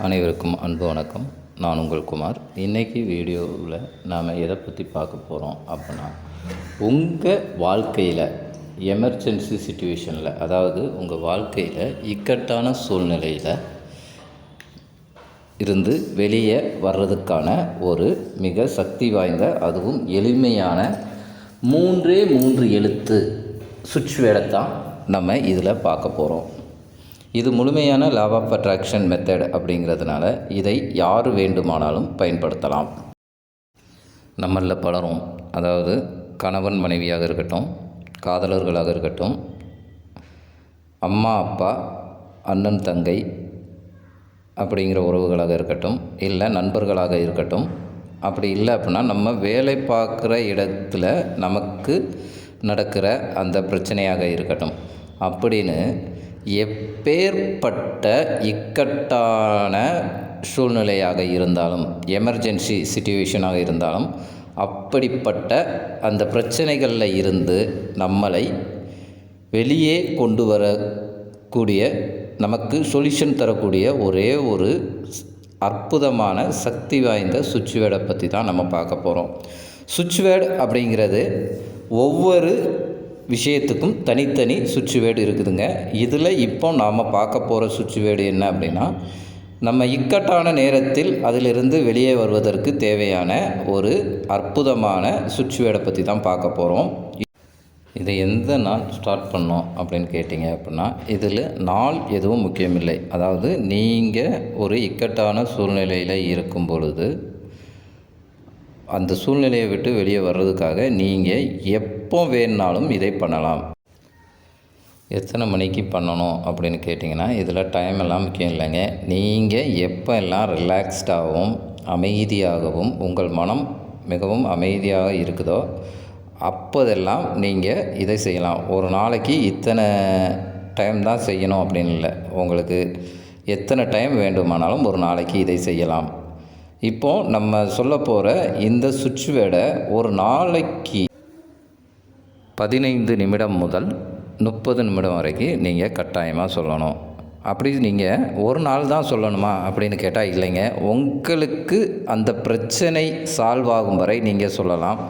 அனைவருக்கும் அன்பு வணக்கம். நான் உங்கள் குமார். இன்றைக்கி வீடியோவில் நாம் எதை பற்றி பார்க்க போகிறோம் அப்படின்னா, உங்கள் வாழ்க்கையில் எமர்ஜென்சி சிச்சுவேஷனில், அதாவது உங்கள் வாழ்க்கையில் இக்கட்டான சூழ்நிலையில் இருந்து வெளியே வர்றதுக்கான ஒரு மிக சக்தி வாய்ந்த, அதுவும் எளிமையான 3 எழுத்து சுவிட்ச் வேர்டை தான் நம்ம இதில் பார்க்க போகிறோம். இது முழுமையான லா ஆஃப் அட்ராக்ஷன் மெத்தட் அப்படிங்கிறதுனால இதை யார் வேண்டுமானாலும் பயன்படுத்தலாம். நம்மளில் பலரும், அதாவது கணவன் மனைவியாக இருக்கட்டும், காதலர்களாக இருக்கட்டும், அம்மா அப்பா, அண்ணன் தங்கை அப்படிங்கிற உறவுகளாக இருக்கட்டும், இல்லை நண்பர்களாக இருக்கட்டும், அப்படி இல்லை அப்படின்னா நம்ம வேலை பார்க்குற இடத்துல நமக்கு நடக்கிற அந்த பிரச்சனையாக இருக்கட்டும், அப்படின்னு எப்பேற்பட்ட இக்கட்டான சூழ்நிலையாக இருந்தாலும், எமர்ஜென்சி சிச்சுவேஷனாக இருந்தாலும், அப்படிப்பட்ட அந்த பிரச்சனைகளில் இருந்து நம்மளை வெளியே கொண்டு வரக்கூடிய, நமக்கு சொல்யூஷன் தரக்கூடிய ஒரே ஒரு அற்புதமான சக்தி வாய்ந்த சுவிட்ச் வேர்டை பற்றி தான் நம்ம பார்க்க போகிறோம். சுவிட்ச் வேர்டு அப்படிங்கிறது ஒவ்வொரு விஷயத்துக்கும் தனித்தனி சுவிட்ச் வேர்டு இருக்குதுங்க. இதில் இப்போ நாம் பார்க்க போகிற சுவிட்ச் வேர்டு என்ன அப்படின்னா, நம்ம இக்கட்டான நேரத்தில் அதிலிருந்து வெளியே வருவதற்கு தேவையான ஒரு அற்புதமான சுவிட்ச் வேர்டை பற்றி தான் பார்க்க போகிறோம். இதை எந்த நாள் ஸ்டார்ட் பண்ணோம் அப்படின்னு கேட்டிங்க அப்படின்னா, இதில் நாள் எதுவும் முக்கியமில்லை. அதாவது நீங்கள் ஒரு இக்கட்டான சூழ்நிலையில் இருக்கும் பொழுது அந்த சூழ்நிலையை விட்டு வெளியே வர்றதுக்காக நீங்கள் எப்போ வேணுனாலும் இதை பண்ணலாம். எத்தனை மணிக்கு பண்ணணும் அப்படின்னு கேட்டிங்கன்னா, இதில் டைம் எல்லாம் முக்கியம் இல்லைங்க. நீங்கள் எப்போ எல்லாம் ரிலாக்ஸ்டாகவும் அமைதியாகவும் உங்கள் மனம் மிகவும் அமைதியாக இருக்குதோ அப்போதெல்லாம் நீங்கள் இதை செய்யலாம். ஒரு நாளைக்கு இத்தனை டைம் தான் செய்யணும் அப்படின்னு இல்லை. உங்களுக்கு எத்தனை டைம் வேண்டுமானாலும் ஒரு நாளைக்கு இதை செய்யலாம். இப்போது நம்ம சொல்ல போகிற இந்த சுவிட்ச் வேர்டை ஒரு நாளைக்கு 15 நிமிடம் முதல் 30 நிமிடம் வரைக்கும் நீங்கள் கட்டாயமாக சொல்லணும். அப்படி நீங்கள் ஒரு நாள் தான் சொல்லணுமா அப்படின்னு கேட்டால் இல்லைங்க. உங்களுக்கு அந்த பிரச்சனை சால்வ் ஆகும் வரை நீங்கள் சொல்லலாம்.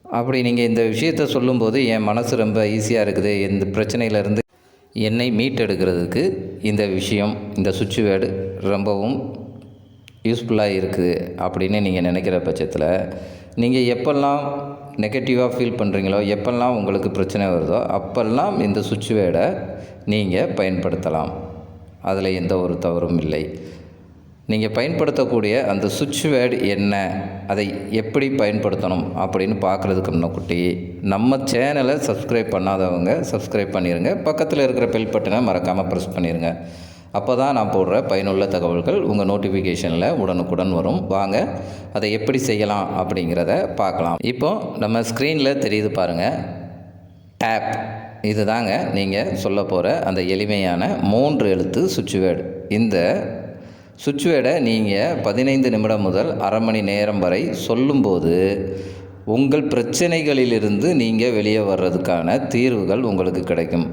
அப்படி நீங்கள் இந்த விஷயத்தை சொல்லும்போது என் மனசு ரொம்ப ஈஸியாக இருக்குது, இந்த பிரச்சனையிலேருந்து என்னை மீட்டெடுக்கிறதுக்கு இந்த விஷயம், இந்த சுவிட்ச் வேர்டு ரொம்பவும் யூஸ்ஃபுல்லாக இருக்குது அப்படின்னு நீங்கள் நினைக்கிற பட்சத்தில், நீங்கள் எப்பெல்லாம் நெகட்டிவாக ஃபீல் பண்ணுறீங்களோ, எப்பெல்லாம் உங்களுக்கு பிரச்சனை வருதோ அப்போல்லாம் இந்த சுவிட்ச் வேர்டை நீங்கள் பயன்படுத்தலாம். அதில் எந்த ஒரு தவறும் இல்லை. நீங்கள் பயன்படுத்தக்கூடிய அந்த சுவிட்ச் வேர்டு என்ன, அதை எப்படி பயன்படுத்தணும் அப்படின்னு பார்க்குறதுக்கு முன்னக்குட்டி நம்ம சேனலை சப்ஸ்கிரைப் பண்ணாதவங்க சப்ஸ்கிரைப் பண்ணிடுங்க. பக்கத்தில் இருக்கிற பெல் பட்டனை மறக்காமல் ப்ரெஸ் பண்ணிடுங்க. அப்போ தான் நான் போடுற பயனுள்ள தகவல்கள் உங்கள் நோட்டிஃபிகேஷனில் உடனுக்குடன் வரும். வாங்க அதை எப்படி செய்யலாம் அப்படிங்கிறத பார்க்கலாம். இப்போது நம்ம ஸ்க்ரீனில் தெரியுது பாருங்கள், டேப். இது தாங்க நீங்கள் சொல்ல போகிற அந்த எளிமையான 3 எழுத்து சுவிட்ச் வேர்டு. இந்த சுவிட்ச் வேர்டை நீங்கள் 15 நிமிடம் முதல் அரை மணி நேரம் வரை சொல்லும்போது உங்கள் பிரச்சனைகளிலிருந்து நீங்கள் வெளியே வர்றதுக்கான தீர்வுகள் உங்களுக்கு கிடைக்கும்.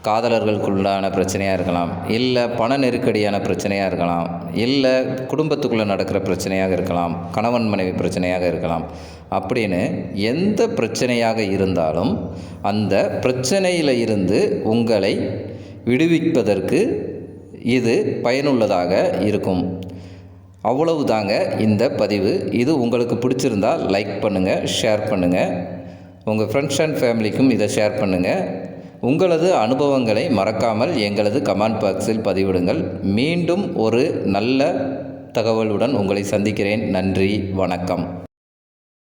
காதலர்களுக்குள்ளான பிரச்சனையாக இருக்கலாம், இல்லை பண நெருக்கடியான பிரச்சனையாக இருக்கலாம், இல்லை குடும்பத்துக்குள்ளே நடக்கிற பிரச்சனையாக இருக்கலாம், கணவன் மனைவி பிரச்சனையாக இருக்கலாம். அப்படின்னு எந்த பிரச்சனையாக இருந்தாலும் அந்த பிரச்சனையில் இருந்து உங்களை விடுவிப்பதற்கு இது பயனுள்ளதாக இருக்கும். அவ்வளவு தாங்க இந்த பதிவு. இது உங்களுக்கு பிடிச்சிருந்தால் லைக் பண்ணுங்கள், ஷேர் பண்ணுங்கள். உங்கள் ஃப்ரெண்ட்ஸ் அண்ட் ஃபேமிலிக்கும் இதை ஷேர் பண்ணுங்கள். உங்களது அனுபவங்களை மறக்காமல் எங்களது கமெண்ட் பாக்ஸில் பதிவிடுங்கள். மீண்டும் ஒரு நல்ல தகவலுடன் உங்களை சந்திக்கிறேன். நன்றி, வணக்கம்.